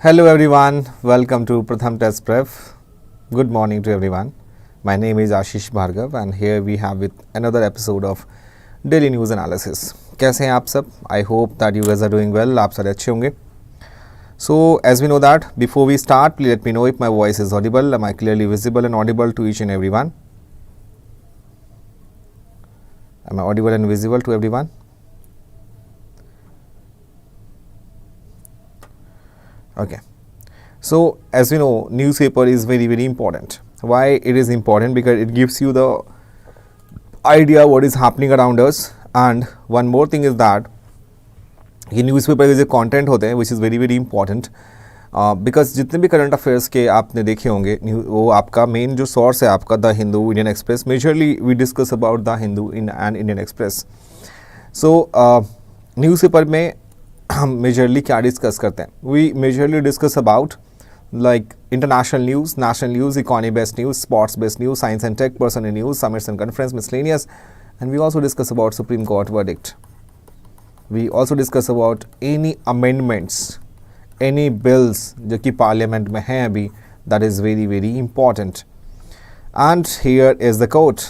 Hello everyone, welcome to Pratham Test Prep. Good morning to everyone. My name is Ashish Bhargav and here we have with another episode of Daily News Analysis. कैसे हैं आप सब? I hope that you guys are doing well. आप सारे अच्छे होंगे. So as we know that, before we start, please let me know if my voice is audible. Am I clearly visible and audible to each and everyone? Am I audible and visible to everyone? Okay. So as we know, newspaper is very important. Why it is important? Because it gives you the idea what is happening around us. And one more thing is that ये newspaper के जो content होते हैं which is very important because जितने भी current affairs के आपने देखे होंगे वो आपका मेन जो सोर्स है आपका the Hindu, Indian express. Majorly we discuss about the Hindu in and Indian express. So newspaper में हम मेजरली क्या डिस्कस करते हैं? We majorly discuss about like international news, national news, economy based news, sports based news, science and tech, personal news, summits and conference, miscellaneous, and we also discuss about supreme court verdict. We also discuss about any amendments, any bills जो कि parliament में हैं अभी, that is very important. And here is the quote: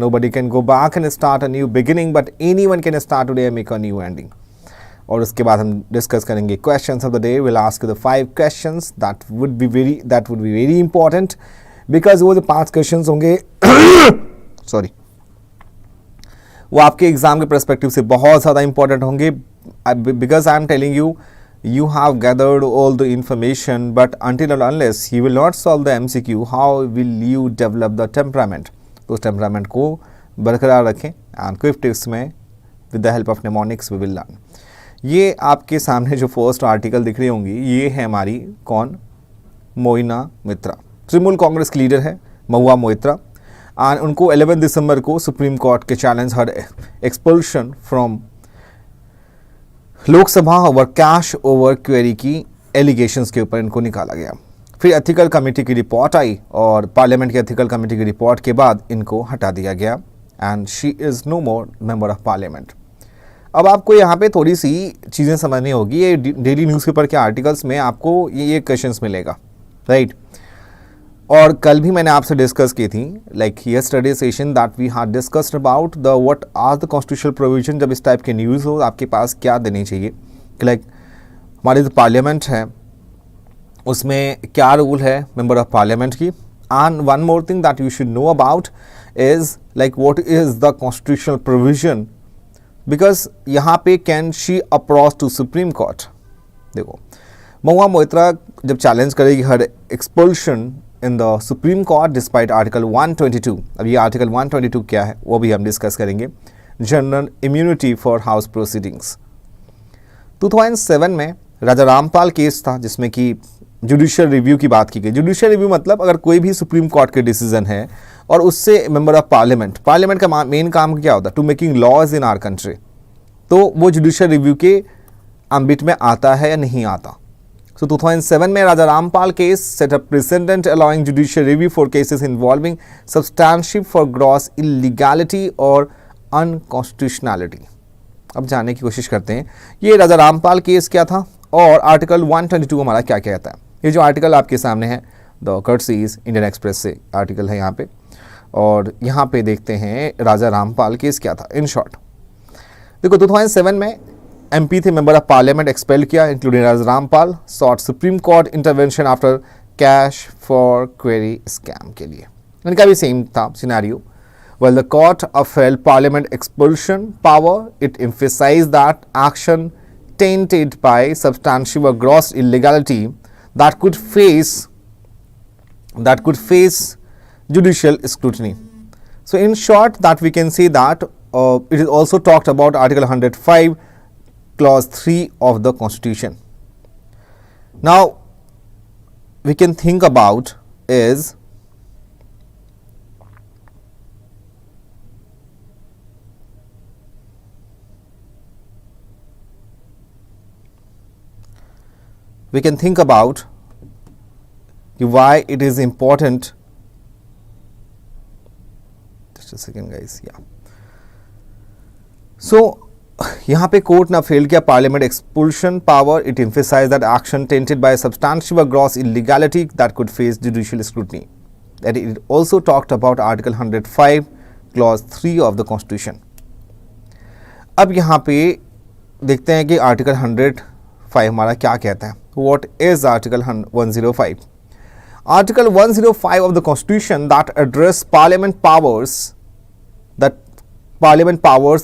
nobody can go back and start a new beginning, but anyone can start today and make a new ending. और उसके बाद हम discuss करेंगे questions of the day. We'll ask you the 5 questions that would be very important because वो जो 5 questions होंगे sorry, वो आपके एग्जाम के परस्पेक्टिव से बहुत ज़्यादा इंपॉर्टेंट होंगे. Because I am telling you, you have gathered all the information but until and unless you will not solve the MCQ, how will you develop the temperament. तो उस temperament को बरकरार रखें एंड क्विक टिप्स में with the help of mnemonics we will learn. ये आपके सामने जो फर्स्ट आर्टिकल दिख रही होंगी ये है हमारी कौन? मोइना मित्रा. तृणमूल कांग्रेस की लीडर है महुआ मोइत्रा. एंड उनको 11 दिसंबर को सुप्रीम कोर्ट के challenge her expulsion from Lok Sabha over cash over query की एलिगेशंस के ऊपर इनको निकाला गया. फिर एथिकल कमेटी की रिपोर्ट आई और पार्लियामेंट की एथिकल कमेटी की रिपोर्ट के बाद इनको हटा दिया गया and she is no more member of parliament. अब आपको यहाँ पे थोड़ी सी चीज़ें समझनी होगी. ये डेली न्यूज़पेपर के आर्टिकल्स में आपको ये क्वेश्चंस मिलेगा, राइट? और कल भी मैंने आपसे डिस्कस की थी like yesterday session that we had discussed about the what are the constitutional provision. जब इस टाइप के न्यूज़ हो आपके पास क्या देनी चाहिए, लाइक हमारी जो पार्लियामेंट है उसमें क्या रूल है मेंबर ऑफ पार्लियामेंट की. And one more thing that you should know about is like what is the constitutional provision, because यहाँ पे can she approach to supreme court. देखो महुआ मोइत्रा जब चैलेंज करेगी her expulsion in the supreme court despite article 122. अब ये article 122 क्या है वो भी हम डिस्कस करेंगे. General immunity for house proceedings. 2007 में राजा रामपाल केस था जिसमें कि जुडिशियल रिव्यू की बात की गई. जुडिशियल रिव्यू मतलब अगर कोई भी सुप्रीम कोर्ट के डिसीजन है और उससे मेंबर ऑफ पार्लियामेंट का मेन काम क्या होता है? To making laws in our country. तो वो जुडिशियल रिव्यू के एम्बिट में आता है या नहीं आता. So 2007 में Raja Rampal case set a precedent allowing judicial review for cases involving substantive for gross illegality or unconstitutionality. अब जानने की कोशिश करते हैं ये राजा रामपाल केस क्या था और आर्टिकल 122 हमारा क्या कहता है. ये जो आर्टिकल आपके सामने है द कर्टसीज इंडियन एक्सप्रेस से आर्टिकल है यहाँ पे, और यहाँ पे देखते हैं राजा रामपाल केस क्या था. इन शॉर्ट देखो 2007 में MP थे मेंबर ऑफ पार्लियामेंट एक्सपेल किया including Raja Rampal, sought supreme court intervention after cash for query scam के लिए. इनका भी सेम था scenario. Well the court upheld parliament expulsion power. It emphasized that action tainted by substantive or gross illegality that could face judicial scrutiny. So in short that we can say that it is also talked about Article 105 Clause 3 of the Constitution. Now we can think about is why it is important. Just a second guys. Yeah, so यहाँ पे court ने fail किया parliament expulsion power. It emphasized that action tainted by substantial or gross illegality that could face judicial scrutiny. That it also talked about Article 105 Clause 3 of the Constitution. अब यहाँ पे देखते हैं कि आर्टिकल 105 हमारा क्या कहता है. What is Article 105? Article 105 of the Constitution that address parliament powers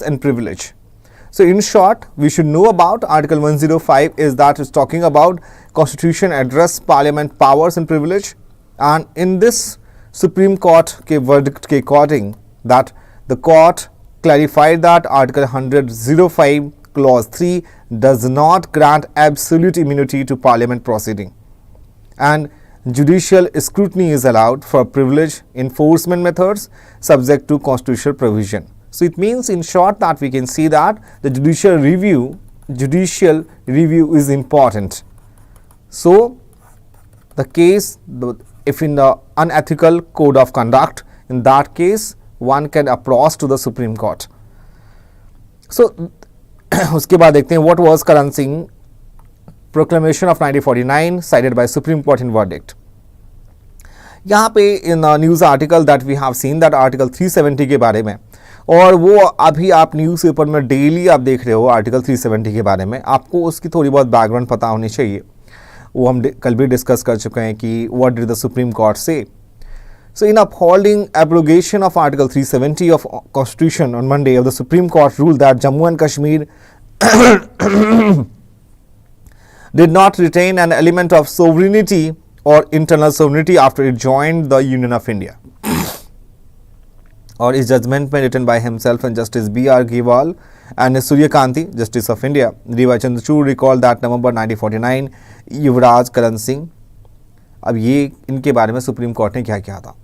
and privilege. So in short, we should know about Article 105 is that it's talking about Constitution address parliament powers and privilege, and in this Supreme Court के verdict के according that the court clarified that Article 105 Clause 3 does not grant absolute immunity to parliament proceeding, and judicial scrutiny is allowed for privilege enforcement methods subject to constitutional provision. So it means in short that we can see that the judicial review is important. So the case, if in the unethical code of conduct, in that case one can approach to the Supreme Court. So उसके बाद देखते हैं what was Karan Singh proclamation of 1949 cited by Supreme Court in verdict. यहाँ पे in news article that we have seen that article 370 के बारे में, और वो अभी आप न्यूज़ पेपर में डेली आप देख रहे हो आर्टिकल 370 के बारे में. आपको उसकी थोड़ी बहुत बैकग्राउंड पता होनी चाहिए. वो हम कल भी डिस्कस कर चुके हैं कि what did the supreme court से. So in upholding abrogation of Article 370 of Constitution on Monday, of the Supreme Court ruled that Jammu and Kashmir did not retain an element of sovereignty or internal sovereignty after it joined the Union of India. और इस judgement में written by himself and Justice B.R. Gewal and Surya Kanti, Justice of India, D.Y. Chandrachud recalled that November 1949, युवराज करण सिंह. अब ये इनके बारे में supreme court ने क्या किया था.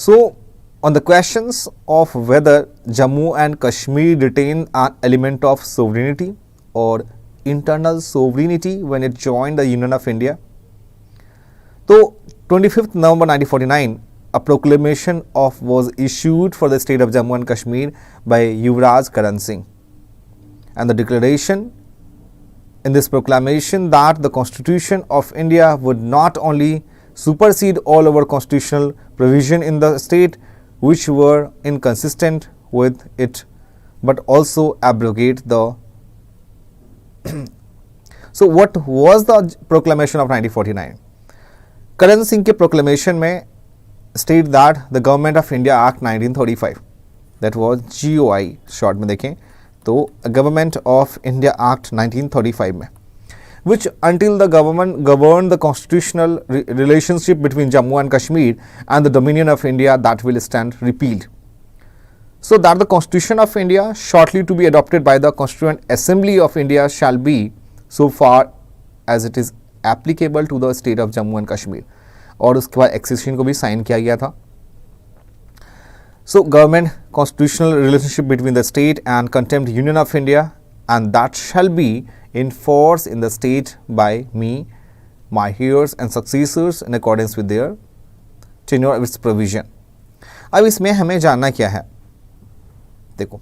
So on the questions of whether Jammu and Kashmir retain an element of sovereignty or internal sovereignty when it joined the Union of India, so 25th November 1949, a proclamation was issued for the state of Jammu and Kashmir by Yuvraj Karan Singh, and the declaration in this proclamation that the Constitution of India would not only supersede all over constitutional provision in the state which were inconsistent with it, but also abrogate the So what was the proclamation of 1949? Karan Singh के proclamation में state that the Government of India Act 1935, that was GOI short में देखें तो Government of India Act 1935 में, which until the government governed the constitutional relationship between Jammu and Kashmir and the Dominion of India, that will stand repealed. So that the Constitution of India shortly to be adopted by the Constituent Assembly of India shall be so far as it is applicable to the state of Jammu and Kashmir. और उसके बाद accession को भी sign किया गया था. So government constitutional relationship between the state and contempt Union of India, and that shall be in force in the state by me, my heirs and successors in accordance with their tenure of its provision. अब इसमें हमें जानना क्या है, देखो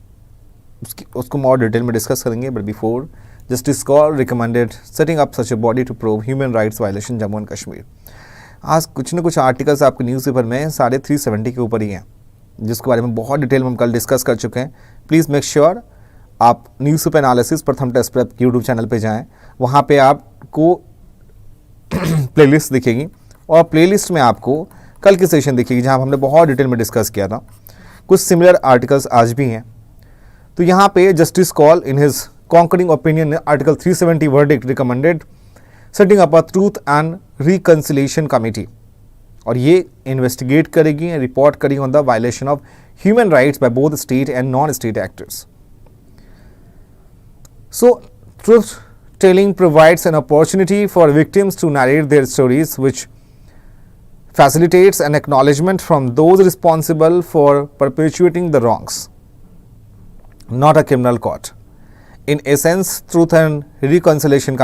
उसको more detail में discuss करेंगे, but before justice Kaul recommended setting up such a body to prove human rights violation Jammu and Kashmir. आज कुछ न कुछ आर्टिकल्स आपके न्यूज़पेपर में साढ़े 370 के ऊपर ही हैं, जिसके बारे में बहुत डिटेल में हम कल डिस्कस कर चुके हैं. प्लीज़ मेक श्योर आप न्यूज़पेपर एनालिसिस प्रथम टेस्ट प्रेप यूट्यूब चैनल पे जाएं, वहाँ पे आपको प्लेलिस्ट दिखेगी और प्लेलिस्ट में आपको कल की सेशन दिखेगी जहाँ हमने बहुत डिटेल में डिस्कस किया था. कुछ सिमिलर आर्टिकल्स आज भी हैं. तो यहाँ पे justice Kaul in his concurring opinion article 370 verdict recommended setting up a truth and reconciliation committee, और ये इन्वेस्टिगेट करेगी एंड रिपोर्ट करेगी on the violation of human rights by both state and non state actors. So truth telling provides an opportunity for victims to narrate their stories, which facilitates an acknowledgement from those responsible for perpetuating the wrongs, not a criminal court. In essence, Truth and Reconciliation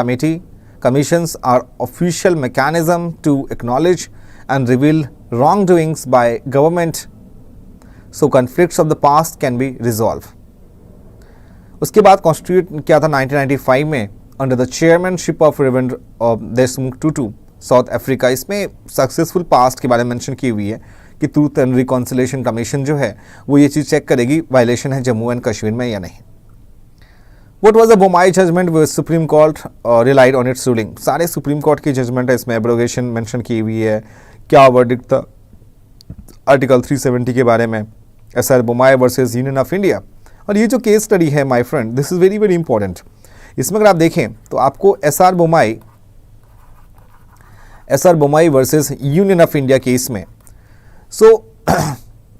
Commissions are official mechanism to acknowledge and reveal wrongdoings by government, so conflicts of the past can be resolved. उसके बाद constitute किया था 1995 में under the chairmanship of reverend Desmond Tutu South Africa. इसमें successful past के बारे में mention की हुई है कि ट्रूथ एंड रिकॉन्सिलेशन कमीशन जो है वो ये चीज़ चेक करेगी वायलेशन है जम्मू एंड कश्मीर में या नहीं। What was the Bombay judgment where Supreme Court relied on its ruling? सारे सुप्रीम कोर्ट की जजमेंट है, इसमें एब्रोगेशन मेंशन की हुई है, क्या वर्डिक्ट था आर्टिकल 370 के बारे में, SR Bommai versus union of India. और ये जो केस स्टडी है my friend, this is very very important. इसमें अगर आप देखें तो आपको SR Bommai versus union of India case में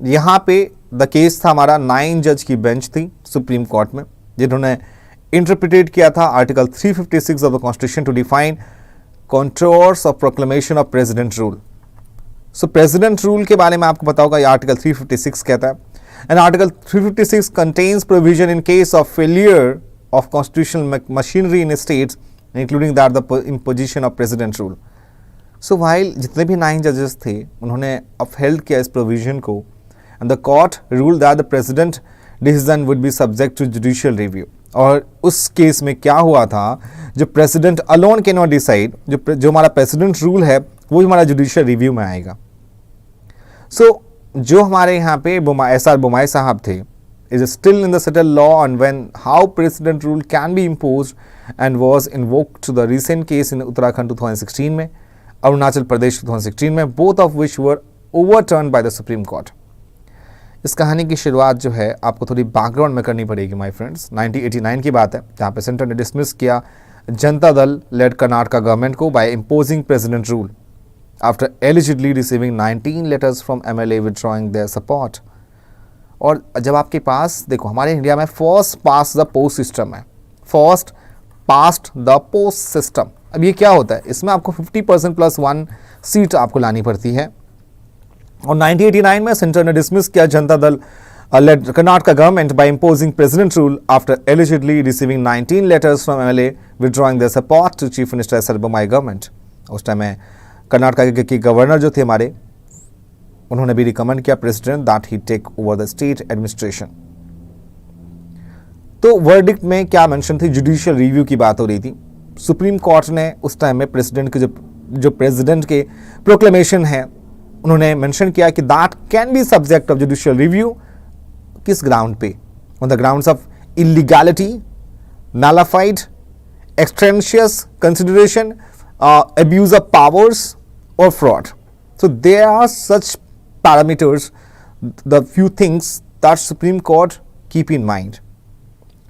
यहाँ पे द केस था हमारा 9 जज की बेंच थी सुप्रीम कोर्ट में, जिन्होंने इंटरप्रिटेट किया था article 356 of the constitution to define controls of proclamation of president rule. So president rule के बारे में आपको पता होगा, ये आर्टिकल 356 कहता है। And article 356 contains provision in case of failure of constitutional machinery in states including that the imposition of president rule. So while जितने भी 9 जजेस थे उन्होंने अपहेल्ड किया इस प्रोविजन को, and the court rule that the president decision would be subject to judicial review. और उस केस में क्या हुआ था, जो president alone can not decide, जो हमारा प्रेसिडेंट रूल है वो हमारा जुडिशियल रिव्यू में आएगा। जो हमारे यहाँ पे SR बोमाई साहब थे, is still in the settle law on when how president rule can be imposed and was invoked to the recent case in Uttarakhand 2016 में, अरुणाचल प्रदेश 2016 में, both of which were overturned by the supreme court. इस कहानी की शुरुआत जो है आपको थोड़ी बैकग्राउंड में करनी पड़ेगी माय फ्रेंड्स। 1989 की बात है, जहाँ पे सेंटर ने डिसमिस किया जनता दल लेड कर्नाटका गवर्नमेंट को by imposing president rule after allegedly receiving 19 letters from MLA withdrawing their support. और जब आपके पास देखो, हमारे इंडिया में first past the post system है, first past the post system. अब ये क्या होता है, इसमें आपको 50% प्लस 1 सीट आपको लानी पड़ती है। और 1989 में सेंटर ने डिसमिस किया Janata Dal led Karnataka government by imposing president rule after allegedly receiving 19 letters from MLA withdrawing their support to chief minister SR Bommai government. उस टाइम में कर्नाटका के गवर्नर जो थे हमारे, उन्होंने भी रिकमेंड किया president that he take over the state administration. तो वर्डिक्ट में क्या मेंशन थी, जुडिशियल रिव्यू की बात हो रही थी। सुप्रीम कोर्ट ने उस टाइम में प्रेसिडेंट के जो प्रेसिडेंट के प्रोक्लेमेशन है, उन्होंने मेंशन किया कि that can be subject of judicial review. किस ग्राउंड पे, on the grounds of illegality, nullified, extraneous consideration, abuse of powers or fraud. So there are such parameters, the few things that Supreme Court keep in mind.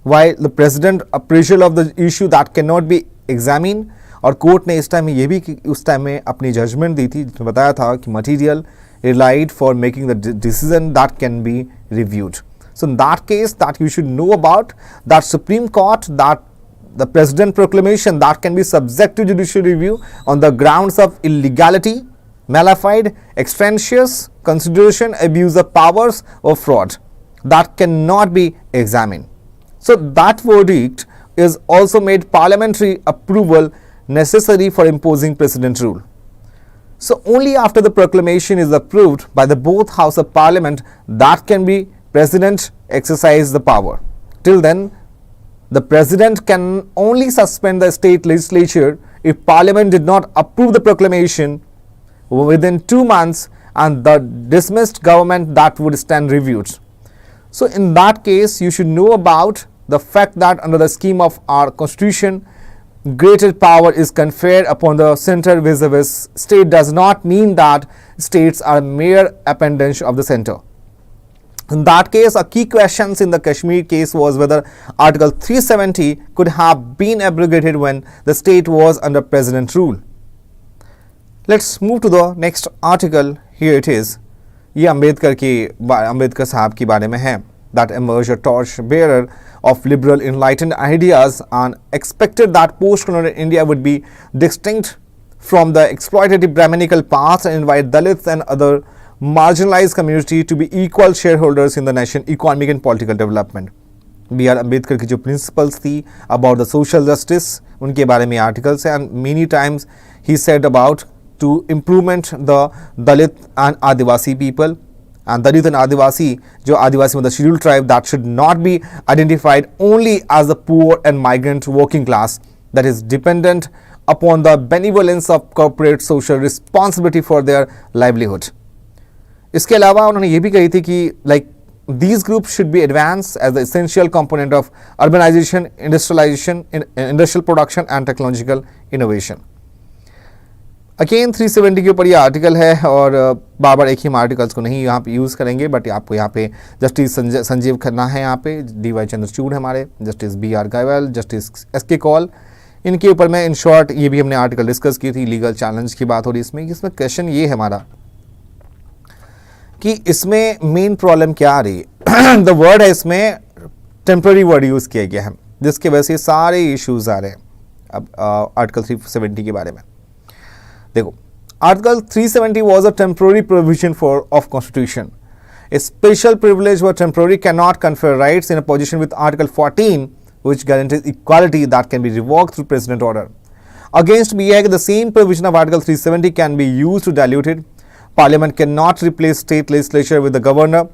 While the president appraisal of the issue that cannot be examined, और court ने इस time में ये भी उस time में अपनी judgement दी थी, जिसमें बताया था कि material relied for making the decision that can be reviewed. So in that case that you should know about that supreme court that the president proclamation that can be subject to judicial review on the grounds of illegality, nullified, extraneous consideration, abuse of powers or fraud that cannot be examined. So that verdict is also made parliamentary approval necessary for imposing precedent rule. So only after the proclamation is approved by the both house of parliament that can be president exercise the power. Till then the president can only suspend the state legislature if parliament did not approve the proclamation within 2 months and the dismissed government that would stand reviewed. So in that case you should know about the fact that under the scheme of our constitution, greater power is conferred upon the center vis-a-vis state does not mean that states are mere appendage of the center. In that case, a key question in the Kashmir case was whether Article 370 could have been abrogated when the state was under president rule. Let's move to the next article. Here it is. ये अंबेडकर साहब के बारे में है. That emerged a torch bearer of liberal enlightened ideas and expected that post-colonial India would be distinct from the exploitative Brahminical past and invite Dalits and other marginalized community to be equal shareholders in the nation economic and political development. B.R. Ambedkar की जो principles थी about the social justice, उनके बारे में articles हैं, and many times he said about to improvement the Dalit and Adivasi people and Dalit and Adivasi, जो आदिवासी मतलब scheduled tribe, that should not be identified only as the poor and migrant working class that is dependent upon the benevolence of corporate social responsibility for their livelihood. इसके अलावा उन्होंने ये भी कही थी कि like these groups should be advanced as the essential component of urbanization, industrialization, industrial production and technological innovation. Again 370 के ऊपर ये आर्टिकल है और बार बार एक ही आर्टिकल्स को नहीं यहाँ पे यूज़ करेंगे, बट आपको यहाँ पे जस्टिस संजीव खन्ना है, यहाँ पे डी.वाई. चंद्रचूड़ है हमारे, justice B R. Gavai, justice S K. Kaul, इनके ऊपर मैं इन शॉर्ट ये भी हमने आर्टिकल डिस्कस की थी. लीगल चैलेंज की बात हो रही है इसमें क्वेश्चन ये है हमारा कि इसमें मेन प्रॉब्लम क्या आ रही है. द वर्ड है इसमें टेम्पररी वर्ड यूज़ किया गया है, जिसके वजह से सारे इश्यूज आ रहे हैं. अब आर्टिकल 370 के बारे में देखो. Article 370 was a temporary provision of constitution. A special privilege or temporary cannot confer rights in a position with Article 14, which guarantees equality that can be revoked through president order. Against BI, the same provision of Article 370 can be used to dilute it. Parliament cannot replace state legislature with the governor,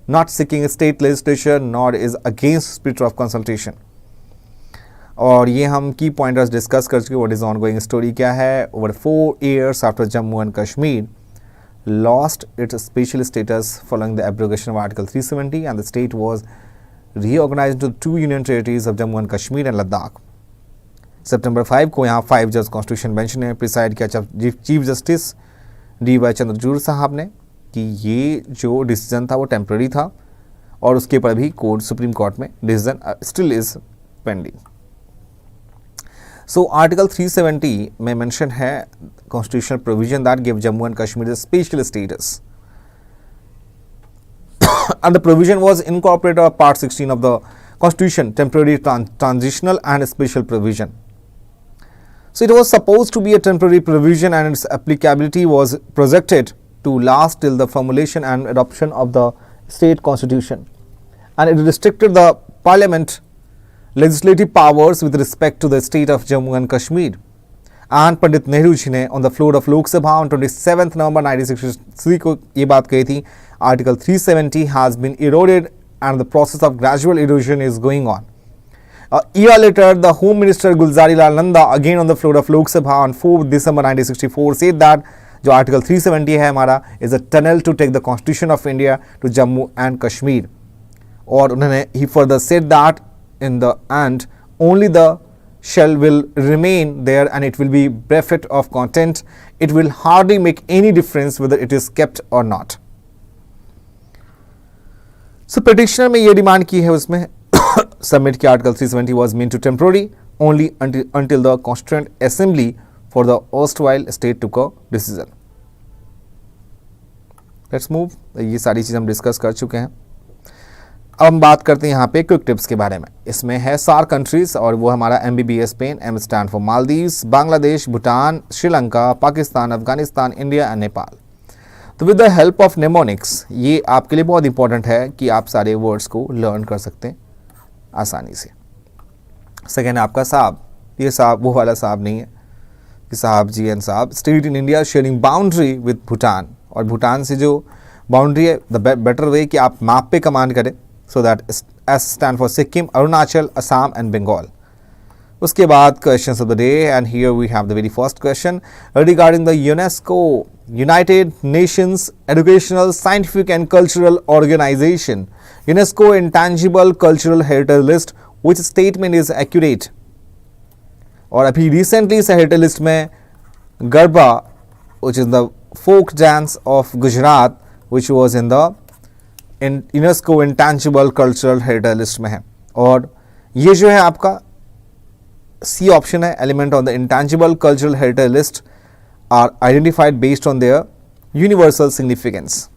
not seeking a state legislature, nor is against spirit of consultation. और ये हम की pointers discuss कर चुके. What is ongoing story क्या है. Over 4 years after Jammu and Kashmir lost its special status following the abrogation of Article 370 and the state was reorganized into 2 union territories of Jammu and Kashmir and Ladakh. September 5 को यहाँ 5 जज constitution bench ने preside किया chief justice D.Y.. Chandrachud साहब ने कि ये जो डिसीजन था वो टेम्प्रेरी था और उसके ऊपर भी कोर्ट सुप्रीम कोर्ट में decision still is pending. So Article 370 में mention है constitutional provision that give Jammu and Kashmir a special status, and the provision was incorporated of Part 16 of the Constitution, temporary, transitional, and special provision. So it was supposed to be a temporary provision, and its applicability was projected to last till the formulation and adoption of the state constitution, and it restricted the Parliament legislative powers with respect to the state of Jammu and Kashmir. And Pandit Nehru ji ने on the floor of Lok Sabha on 27th November 1963 को ये बात कही थी. Article 370 has been eroded and the process of gradual erosion is going on. A year later, the Home Minister Gulzari Lal Nanda again on the floor of Lok Sabha on 4th December 1964 said that जो Article 370 है हमारा is a tunnel to take the Constitution of India to Jammu and Kashmir. और उन्होंने he further said that in the end only the shell will remain there and it will be bereft of content. It will hardly make any difference whether it is kept or not. So petitioner में ये demand की है उसमें submit किया article 370 was meant to temporary only until the Constituent Assembly for the erstwhile state took a decision. Let's move. ये सारी चीज़ हम discuss कर चुके हैं. अब हम बात करते हैं यहाँ पे क्विक टिप्स के बारे में. इसमें है सार्क कंट्रीज और वो हमारा MBBS Spain, M stand for Maldives, Bangladesh, Bhutan, Sri Lanka, Pakistan, Afghanistan, India and Nepal. तो with the help of mnemonics ये आपके लिए बहुत इंपॉर्टेंट है कि आप सारे वर्ड्स को लर्न कर सकते हैं आसानी से. सेकेंड है आपका साहब. ये साहब वो वाला साहब नहीं है कि साहब जी एंड साहब. State in India sharing boundary with Bhutan, और भूटान से जो बाउंड्री है द बेटर वे कि आप मैप पे कमांड करें. So that S stand for Sikkim, Arunachal, Assam and Bengal. उसके बाद questions of the day, and here we have the very first question regarding the UNESCO, United Nations Educational, Scientific and Cultural Organization, UNESCO Intangible Cultural Heritage List. Which statement is accurate? और अभी recently इस heritage list में garba, which is the folk dance of Gujarat, which was in the UNESCO intangible cultural heritage list में है. और ये जो है आपका सी ऑप्शन है, element on the intangible cultural heritage list are identified based on their universal significance.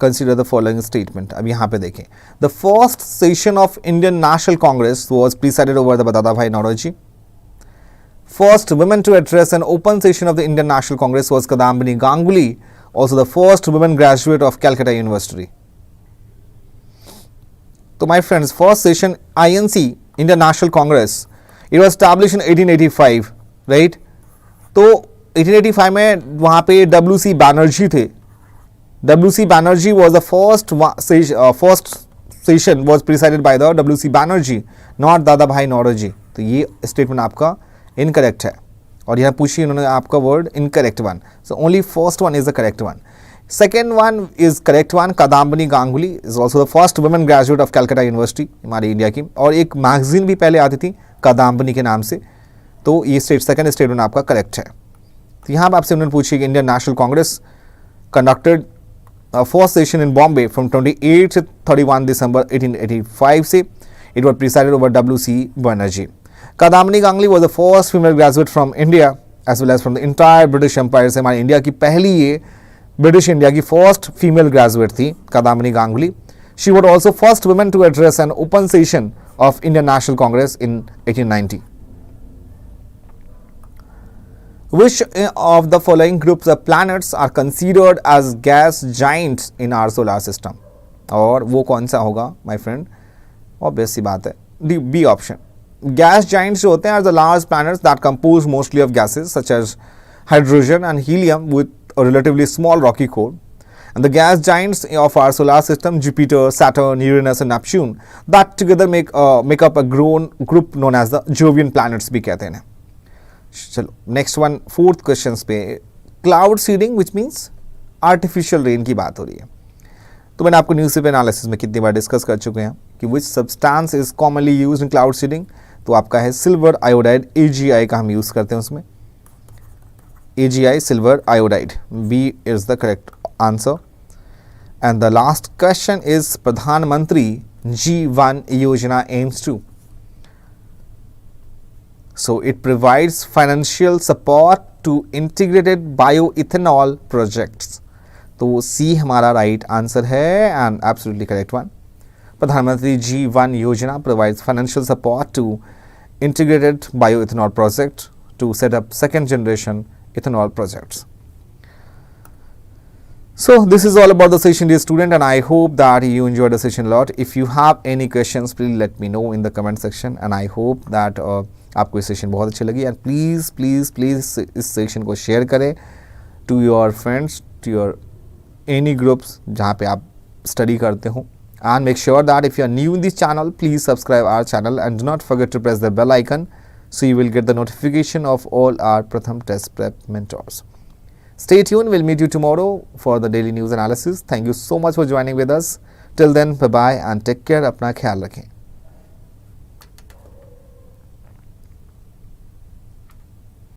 Consider the following statement. अब यहां पे देखें. The first session of Indian national congress was presided over the Dadabhai Naoroji. First woman to address an open session of the Indian National Congress was Kadambini Ganguly, also the first woman graduate of Calcutta University. So my friends, first session INC, Indian National Congress, it was established in 1885, right? तो 1885 में वहाँ पे WC Banerjee थे. WC Banerjee was the first session was presided by the WC Banerjee, not दादा भाई नौरोजी. तो ये statement आपका इनकरेक्ट है और यहाँ पूछी उन्होंने आपका word incorrect one. So only first one is the correct one. Second one is correct one. Kadambini Ganguly is also the first women graduate of Calcutta university, हमारी इंडिया की, और एक मैगजीन भी पहले आती थी कादम्बिनी के नाम से. तो ये सेकेंड स्टेटमेंट आपका करेक्ट है. तो यहाँ पर आपसे उन्होंने पूछी कि Indian national congress conducted first session in Bombay from 28 से 31 दिसंबर 1885 से. It was presided over WC Banerjee. Kadambini Ganguly was the first female graduate from India as well as from the entire British empire. से हमारी इंडिया की पहली, ये ब्रिटिश इंडिया की first female graduate थी Kadambini Ganguly. She was also first women to address an open session of Indian national Congress in 1890. Which of the following groups of planets are considered as gas giants in our solar system? और वो कौन सा होगा my friend? Obvious सी बात है, B option. Gas Giants जो होते हैं are the large planets that compose mostly of gases such as hydrogen and helium with a relatively small rocky core. And the gas giants of our solar system, Jupiter, Saturn, Uranus and Neptune, that together make up a group known as the Jovian planets भी कहते हैं. चलो next one, fourth question पे cloud seeding which means artificial rain की बात हो रही है. तो मैंने आपको न्यूज़पेपर एनालिसिस में कितनी बार डिस्कस कर चुके हैं कि which substance is commonly used in cloud seeding. तो आपका है सिल्वर आयोडाइड, AgI का हम यूज़ करते हैं उसमें. AgI silver iodide, B is the correct answer. And the last question is प्रधानमंत्री G1 योजना aims to. So it provides financial support to integrated bioethanol projects. तो C हमारा राइट आंसर है एंड एब्सोल्युटली करेक्ट वन. प्रधानमंत्री G1 योजना provides financial support to integrated bioethanol project to set up second generation ethanol projects. So this is all about the session, dear student, and I hope that you enjoyed the session a lot. If you have any questions, please let me know in the comment section, and I hope that आपको ये session बहुत अच्छी लगी. And please please please इस session को share करें to your friends, to your any groups जहाँ पे आप स्टडी करते हो. And make sure that if you are new in this channel, please subscribe our channel and do not forget to press the bell icon so you will get the notification of all our Pratham Test Prep mentors. Stay tuned. We'll meet you tomorrow for the daily news analysis. Thank you so much for joining with us. Till then, bye-bye and take care. अपना ख्याल रखें.